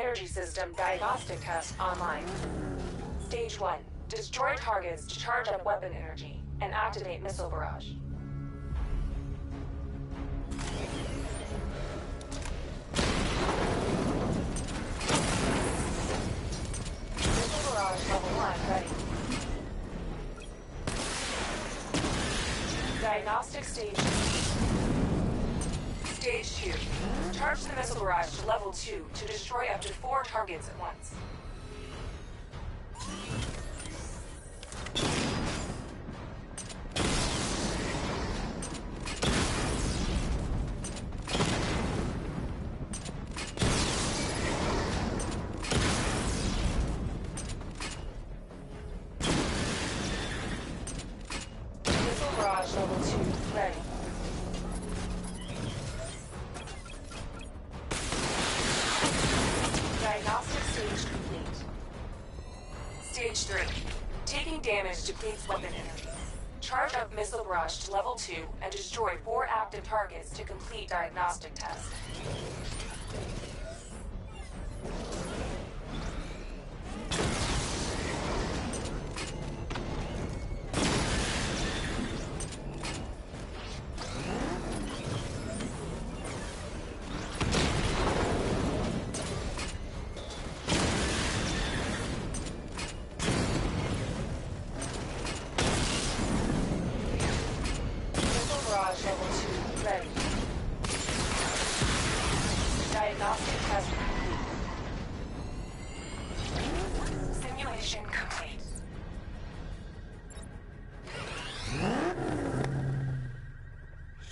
energy system diagnostic test online. Stage 1. Destroy targets to charge up weapon energy and activate missile barrage. Missile barrage level 1 ready. Diagnostic stage 2. Stage 2. Charge the missile barrage to level 2 to destroy up to 4 targets at once. Missile barrage level 2 ready. Diagnostic stage complete. Stage 3. Taking damage depletes weapon energy. Charge up missile barrage to level 2 and destroy 4 active targets to complete diagnostic test. Barrage level 2 ready. Diagnostic test complete. Simulation complete.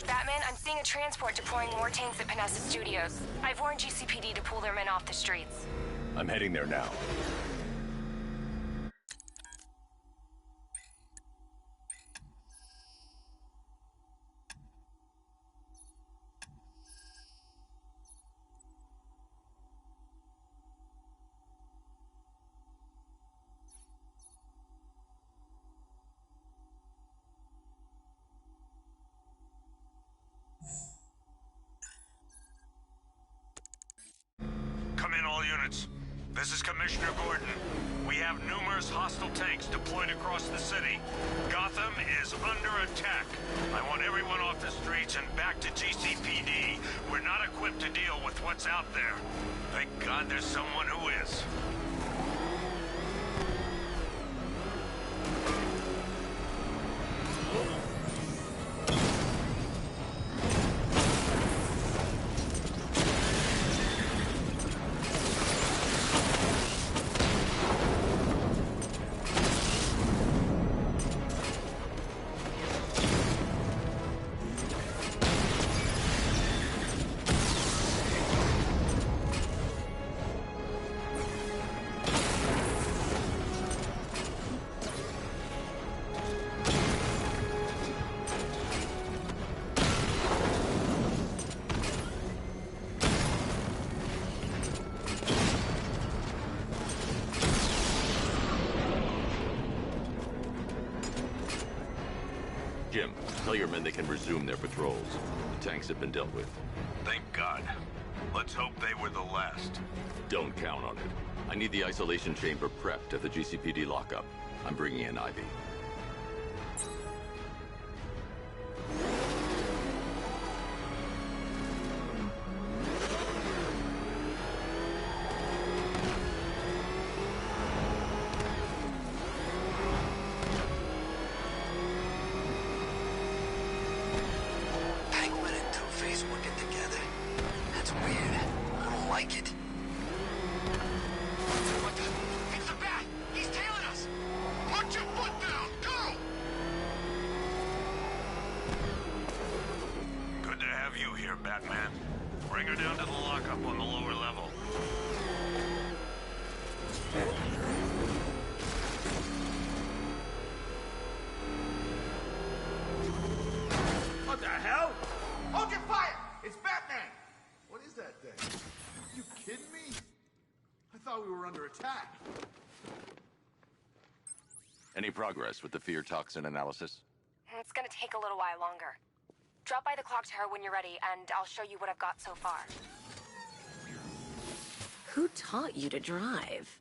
Batman, I'm seeing a transport deploying more tanks at Panessa Studios. I've warned GCPD to pull their men off the streets. I'm heading there now. Come in, all units. This is Commissioner Gordon. We have numerous hostile tanks deployed across the city. Gotham is under attack. I want everyone off the streets and back to GCPD. We're not equipped to deal with what's out there. Thank God there's someone who is. Jim, tell your men they can resume their patrols. The tanks have been dealt with. Thank God. Let's hope they were the last. Don't count on it. I need the isolation chamber prepped at the GCPD lockup. I'm bringing in Ivy. Working together. That's weird. I don't like it. What the? It's the bat! He's tailing us! Put your foot down! Go! Good to have you here, Batman. Bring her down to the lockup on the lower level. What the hell? Hold your fire! It's Batman! What is that thing? Are you kidding me? I thought we were under attack. Any progress with the fear toxin analysis? It's gonna take a little while longer. Drop by the clock tower when you're ready, and I'll show you what I've got so far. Who taught you to drive?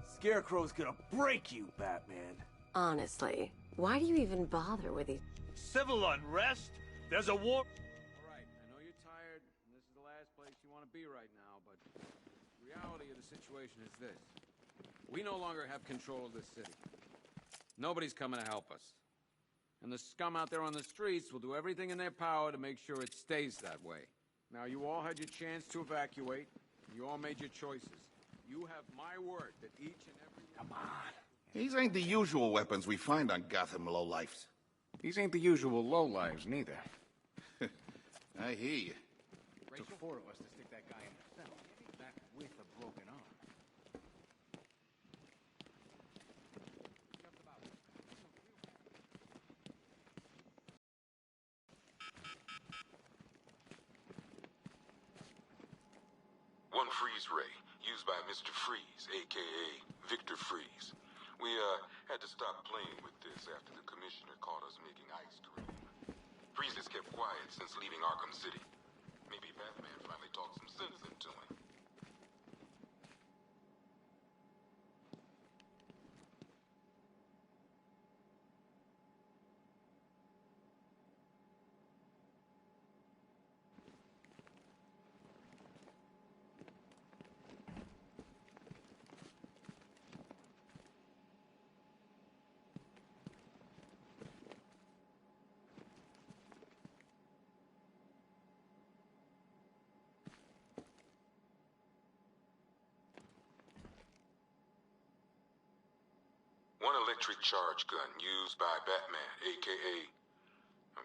Scarecrow's gonna break you, Batman. Honestly, why do you even bother with these? Civil unrest? There's a war... Alright, I know you're tired, and this is the last place you want to be right now, but the reality of the situation is this. We no longer have control of this city. Nobody's coming to help us. And the scum out there on the streets will do everything in their power to make sure it stays that way. Now, you all had your chance to evacuate. You all made your choices. You have my word that each and every... Come on. These ain't the usual weapons we find on Gotham lowlifes. These ain't the usual lowlives, neither. I hear you. Took 4 of us to stick that guy in the cell. That with a broken arm. One freeze ray, used by Mr. Freeze, a.k.a. Victor Freeze. We, had to stop playing with this after the commissioner caught us making ice cream. Freeze has kept quiet since leaving Arkham City. Maybe Batman finally talked some sense into him. One electric charge gun used by Batman, a.k.a.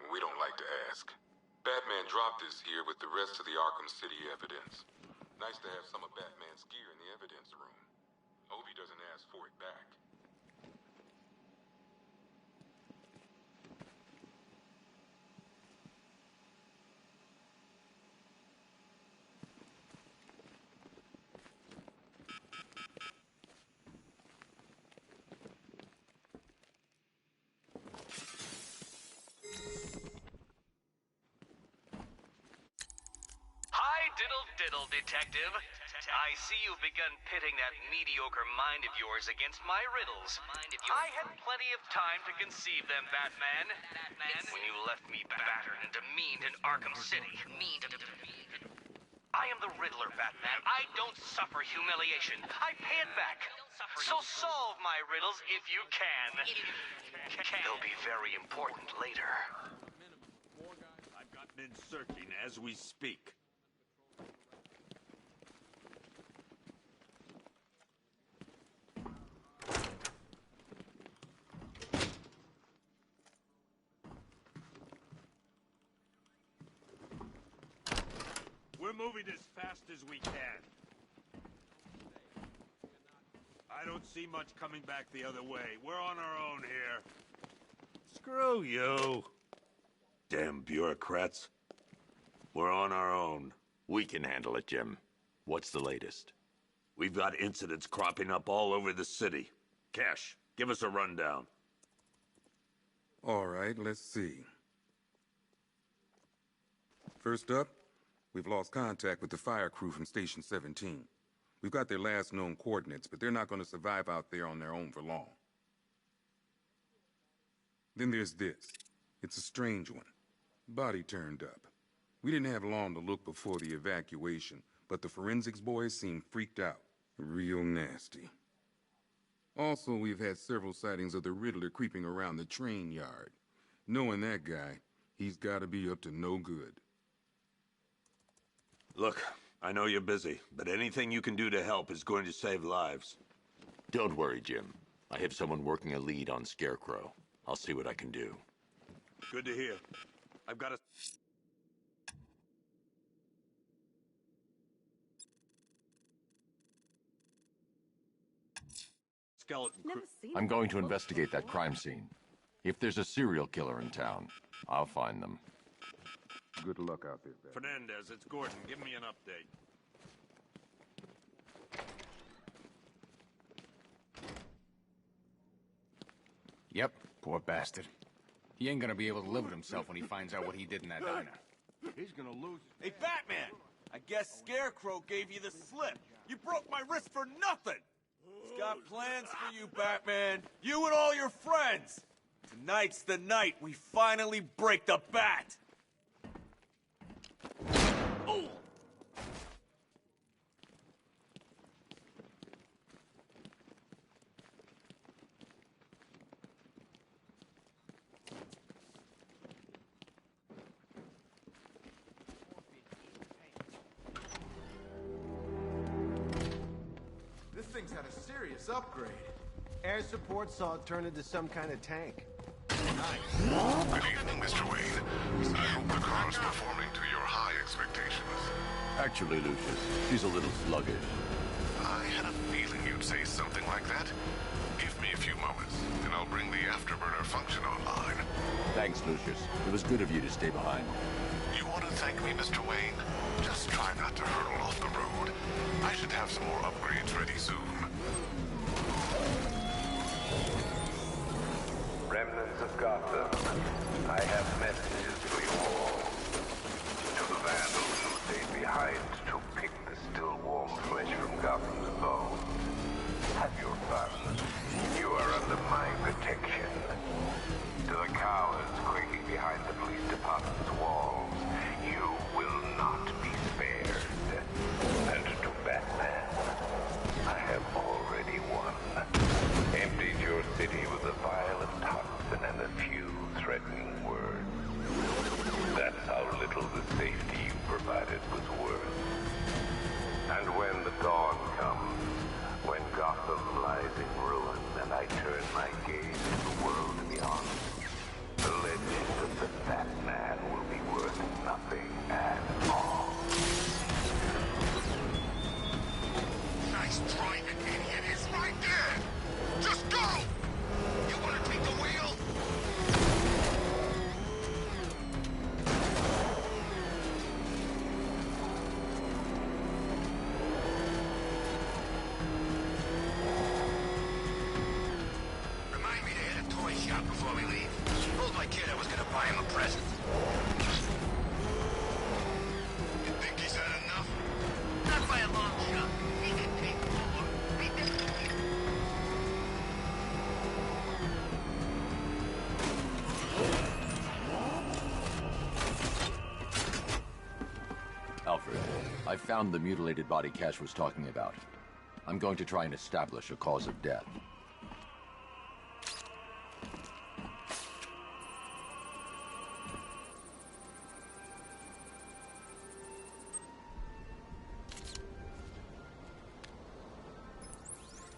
We don't like to ask. Batman dropped this here with the rest of the Arkham City evidence. Nice to have some of Batman's gear in the evidence room. Hope he doesn't ask for it back. Diddle, Detective. I see you've begun pitting that mediocre mind of yours against my riddles. I had plenty of time to conceive them, Batman. When you left me battered and demeaned in Arkham City. I am the Riddler, Batman. I don't suffer humiliation. I pay it back. So solve my riddles if you can. They'll be very important later. I've got men searching as we speak. We're moving as fast as we can. I don't see much coming back the other way. We're on our own here. Screw you. Damn bureaucrats. We're on our own. We can handle it, Jim. What's the latest? We've got incidents cropping up all over the city. Cash, give us a rundown. All right, let's see. First up, we've lost contact with the fire crew from Station 17. We've got their last known coordinates, but they're not going to survive out there on their own for long. Then there's this. It's a strange one. Body turned up. We didn't have long to look before the evacuation, but the forensics boys seemed freaked out. Real nasty. Also, we've had several sightings of the Riddler creeping around the train yard. Knowing that guy, he's got to be up to no good. Look, I know you're busy, but anything you can do to help is going to save lives. Don't worry, Jim. I have someone working a lead on Scarecrow. I'll see what I can do. Good to hear. I've got a... I'm going to investigate that crime scene. If there's a serial killer in town, I'll find them. Good luck out there, Bat. Fernandez, it's Gordon. Give me an update. Yep, poor bastard. He ain't gonna be able to live with himself when he finds out what he did in that diner. He's gonna lose it. Hey, Batman! I guess Scarecrow gave you the slip. You broke my wrist for nothing! He's got plans for you, Batman. You and all your friends. Tonight's the night we finally break the bat! Oh! This thing's had a serious upgrade. Air support saw it turn into some kind of tank. Nice. Good evening, Mr. Wayne. I hope the car's performing to your high expectations. Actually, Lucius, she's a little sluggish. I had a feeling you'd say something like that. Give me a few moments, and I'll bring the afterburner function online. Thanks, Lucius. It was good of you to stay behind. You want to thank me, Mr. Wayne? Just try not to hurtle off the road. I should have some more upgrades ready soon. Remnants of Gotham, I have messages for you all. To the vandals who stayed behind to pick the still warm flesh from Gotham's bones. Have your fun. You are under my protection. To the cowards quaking behind the police department's walls, you will not be spared. And to Batman, I have already won. Emptied your city with a violent toxin and a few threatening words. That's how little the safety you provided was worth. And when the dawn comes, when Gotham lies in ruin and I turn my gaze to the world beyond, the legend of the Batman will be worth nothing at all. Nice driving, idiot. It's right there. Just go! You want to take the wheel? Remind me to hit a toy shop before we leave. Told my kid I was gonna buy him a present. You think he's had enough? Not by a long shot. He can take more. Alfred, I found the mutilated body Cash was talking about. I'm going to try and establish a cause of death.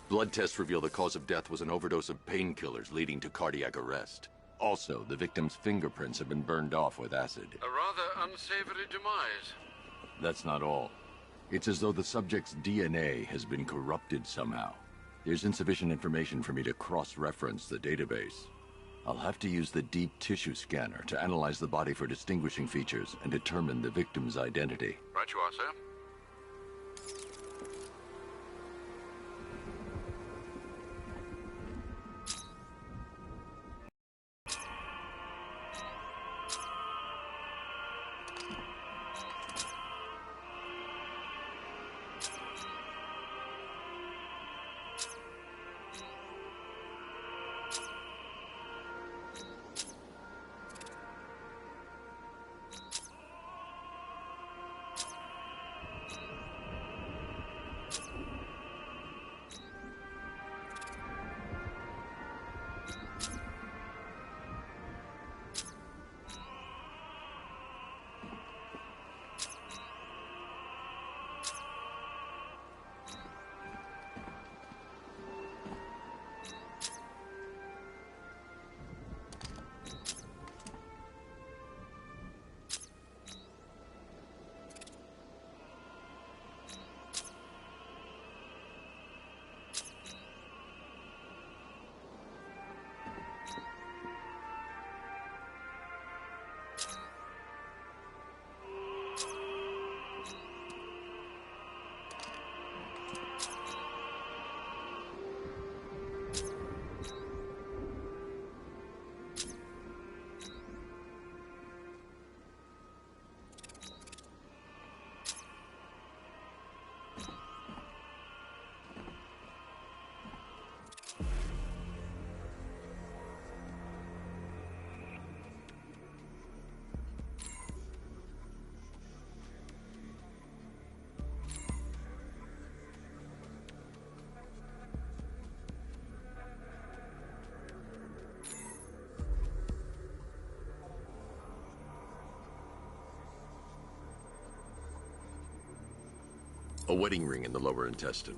Blood tests reveal the cause of death was an overdose of painkillers leading to cardiac arrest. Also, the victim's fingerprints have been burned off with acid. A rather unsavory demise. That's not all. It's as though the subject's DNA has been corrupted somehow. There's insufficient information for me to cross-reference the database. I'll have to use the deep tissue scanner to analyze the body for distinguishing features and determine the victim's identity. Right you are, sir. A wedding ring in the lower intestine.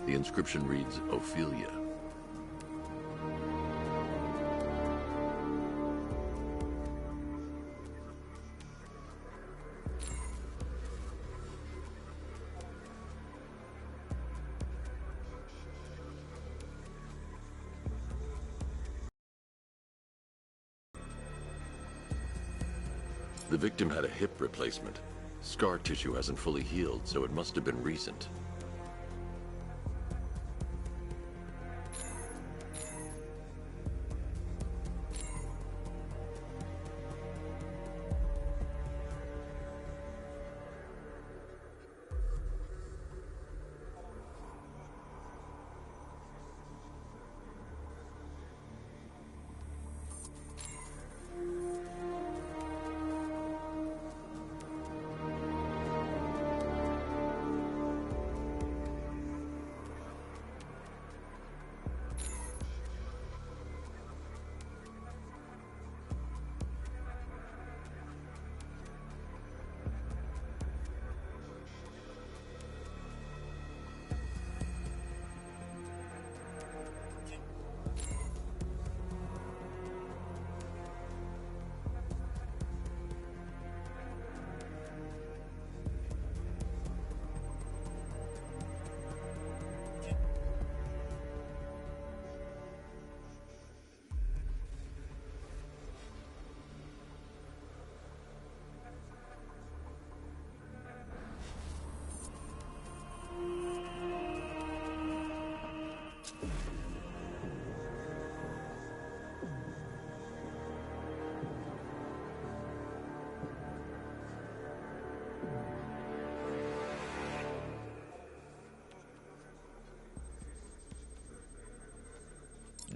The inscription reads, Ophelia. The victim had a hip replacement. Scar tissue hasn't fully healed, so it must have been recent.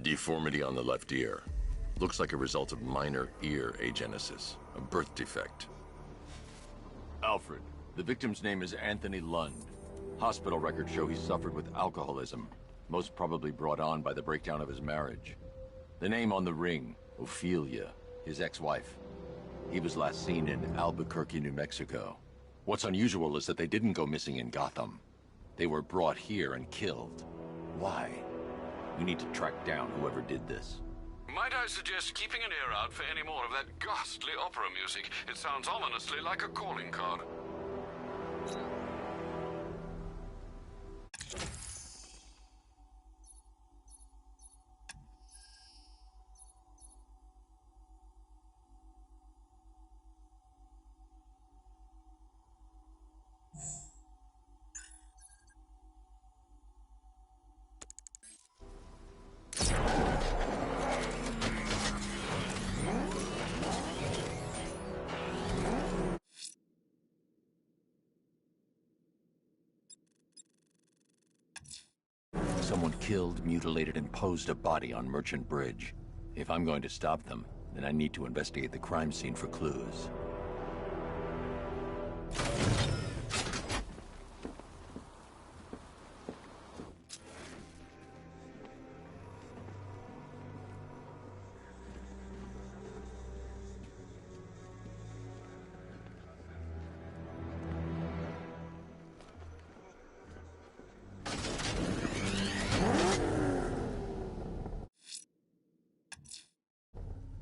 Deformity on the left ear. Looks like a result of minor ear agenesis, a birth defect. Alfred, the victim's name is Anthony Lund. Hospital records show he suffered with alcoholism, most probably brought on by the breakdown of his marriage. The name on the ring, Ophelia, his ex-wife. He was last seen in Albuquerque, New Mexico. What's unusual is that they didn't go missing in Gotham. They were brought here and killed. Why? We need to track down whoever did this. Might I suggest keeping an ear out for any more of that ghastly opera music? It sounds ominously like a calling card. Someone killed, mutilated, and posed a body on Merchant Bridge. If I'm going to stop them, then I need to investigate the crime scene for clues.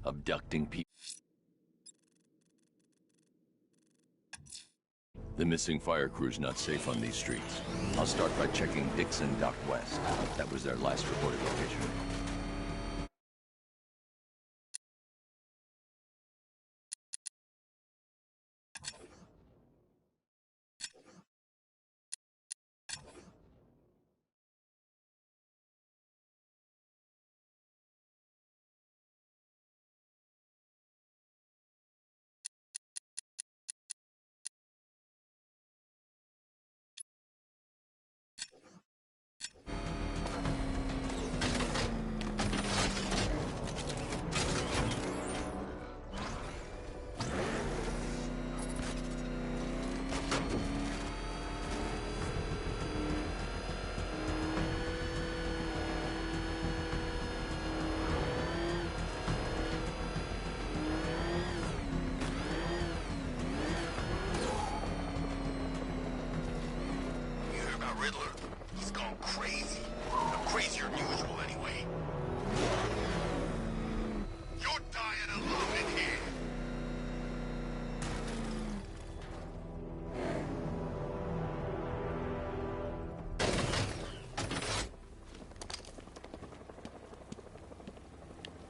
Abducting people. The missing fire crew's not safe on these streets. I'll start by checking Dixon Dock West. That was their last reported location. crazier than usual anyway. You're dying alone in here.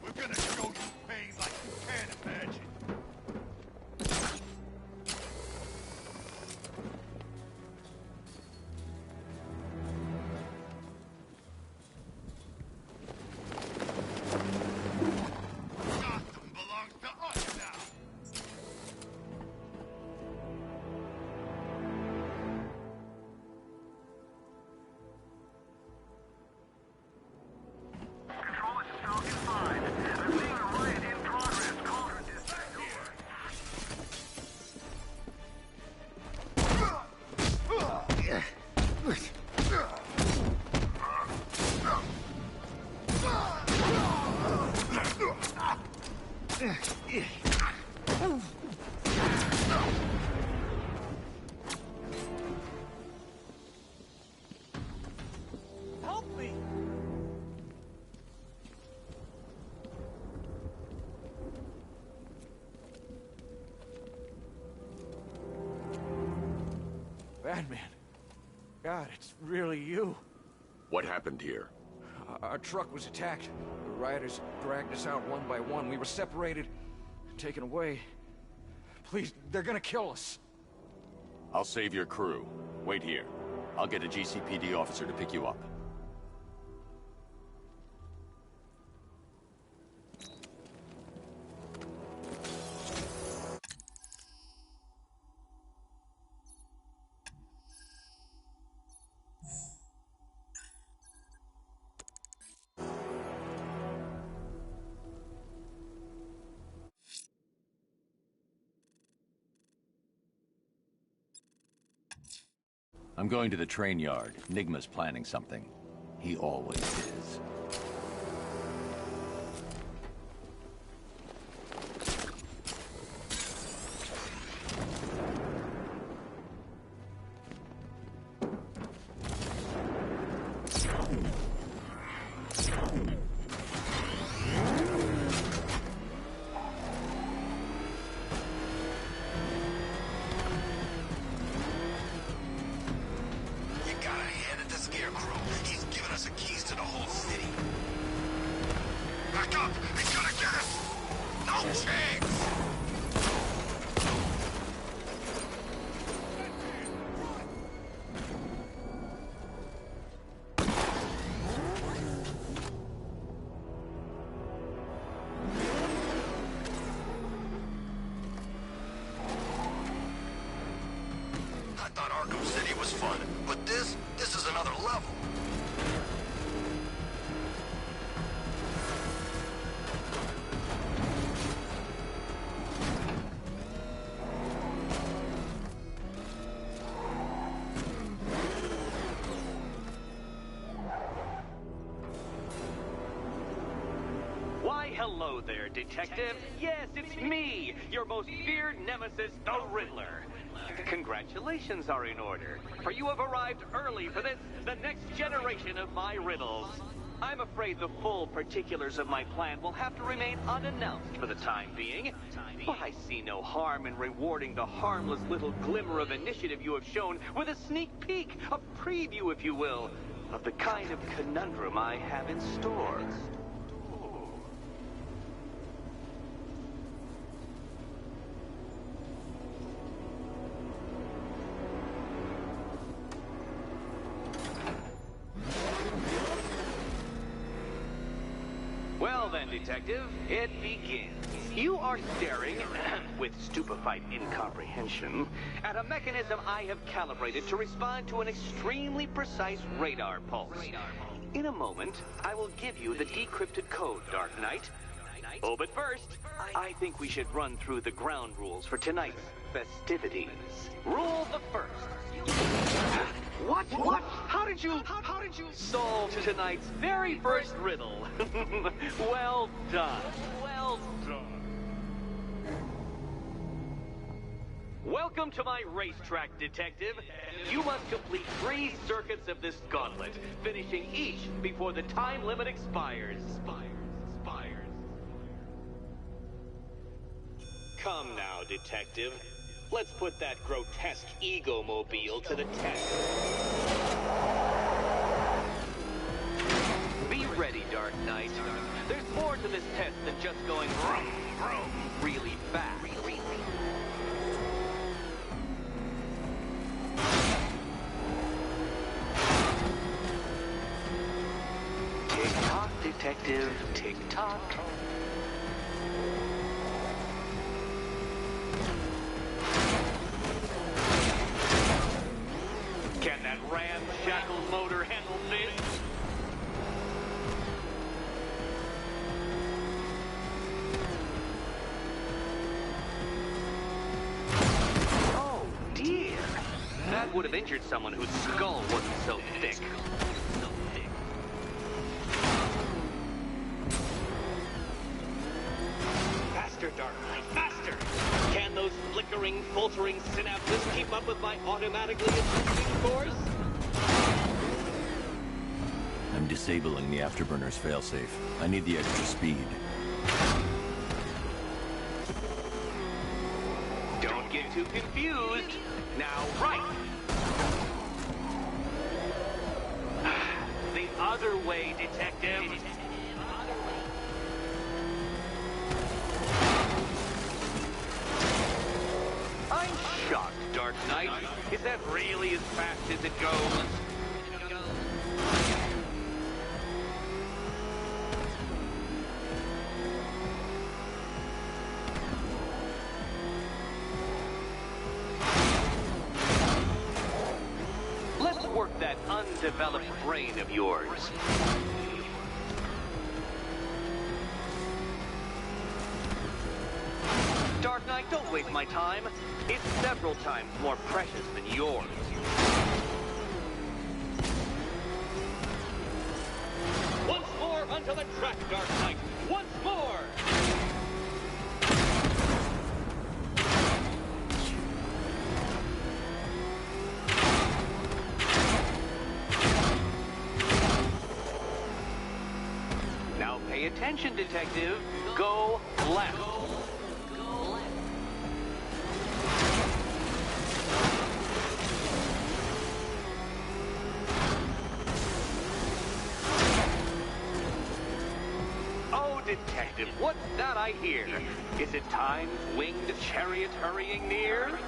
We're gonna show you pain like you can't imagine. Gotham belongs to us now. Control, this is Falcon 5. I'm seeing a riot in progress. Cauldron District. Help me! Batman. God, it's really you. What happened here? Our truck was attacked. The rioters dragged us out one by one. We were separated, taken away. Please, they're gonna kill us. I'll save your crew. Wait here. I'll get a GCPD officer to pick you up. I'm going to the train yard. Nigma's planning something. He always is. Hello there, Detective. Yes, it's me, your most feared nemesis, the Riddler. Congratulations are in order, for you have arrived early for this, the next generation of my riddles. I'm afraid the full particulars of my plan will have to remain unannounced for the time being, but I see no harm in rewarding the harmless little glimmer of initiative you have shown with a sneak peek, a preview, if you will, of the kind of conundrum I have in store. Well then, Detective, it begins. You are staring, with stupefied incomprehension, at a mechanism I have calibrated to respond to an extremely precise radar pulse. In a moment, I will give you the decrypted code, Dark Knight. Oh, but first, I think we should run through the ground rules for tonight's festivities. Rule the first. What? How did you solve tonight's very first riddle? Well done. Well done. Welcome to my racetrack, Detective. You must complete 3 circuits of this gauntlet, finishing each before the time limit expires. Come now, Detective. Let's put that grotesque ego-mobile to the test. Be ready, Dark Knight. There's more to this test than just going vroom, vroom really fast. Tick-tock, Detective, tick-tock. Can that ramshackle motor handle this? Oh, dear. That would have injured someone whose skull wasn't so thick. Faster, Dark Knight, faster! Can those flickering, faltering synapses keep up with my automatically adjusting course? I'm disabling the afterburner's failsafe. I need the extra speed. Don't get too confused. Now, right! The other way, Detective. I'm shocked, Dark Knight. Is that really as fast as it goes? Let's work that undeveloped brain of yours. Dark Knight, don't waste my time. It's several times more precious than yours. Once more onto the track, Dark Knight. Once more! Now pay attention, Detective. Go left. Detective, what's that I hear? Is it Time's winged chariot hurrying near?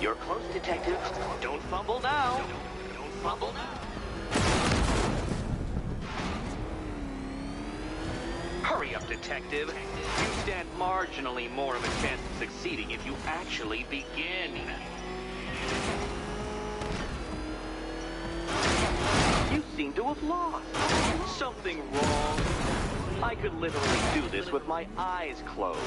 You're close, Detective. Don't fumble now. Don't fumble now. Hurry up, Detective. You stand marginally more of a chance of succeeding if you actually begin. You seem to have lost. Something wrong. I could literally do this with my eyes closed.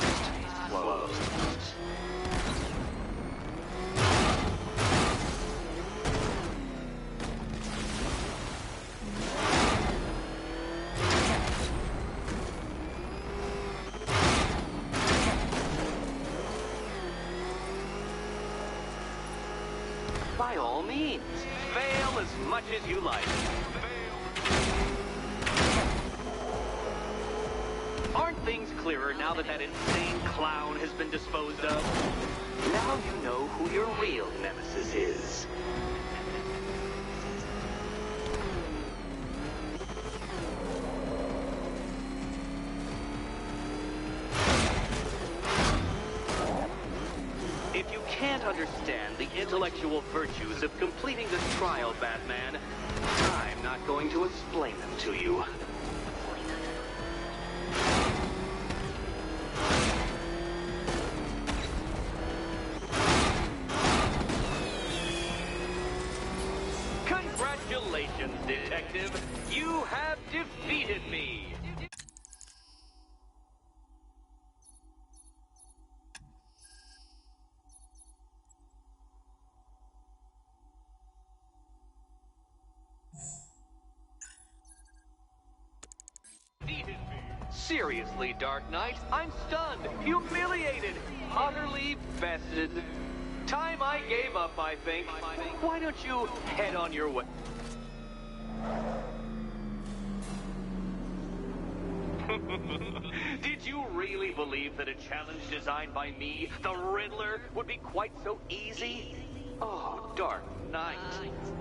By all means, fail as much as you like. Aren't things clearer now that insane clown has been disposed of? Now you know who your real nemesis is. If you can't understand the intellectual virtues of completing this trial, Batman, I'm not going to explain them to you. Congratulations, Detective. You have defeated me. Seriously, Dark Knight, I'm stunned, humiliated, utterly bested. Time I gave up, I think. Why don't you head on your way? Did you really believe that a challenge designed by me, the Riddler, would be quite so easy? Oh, Dark Knight,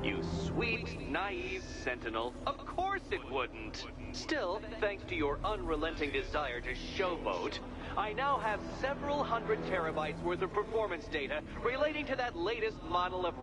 you sweet, naive sentinel. Of course it wouldn't. Still, thanks to your unrelenting desire to showboat, I now have several hundred terabytes worth of performance data relating to that latest model of...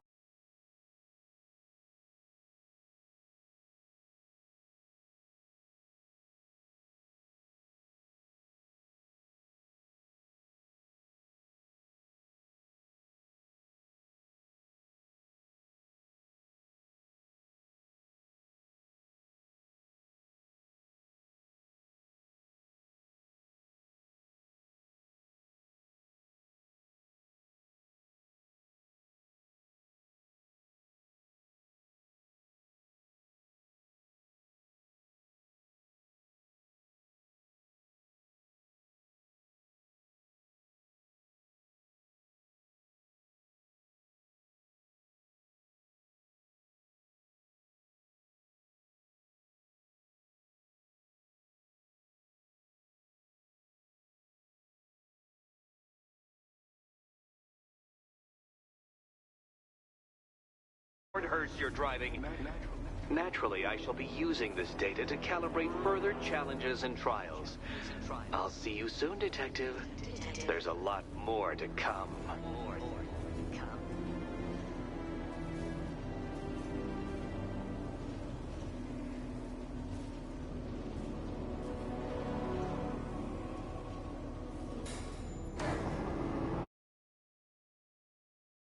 hearse you're driving. Naturally, I shall be using this data to calibrate further challenges and trials. I'll see you soon, Detective. There's a lot more to come.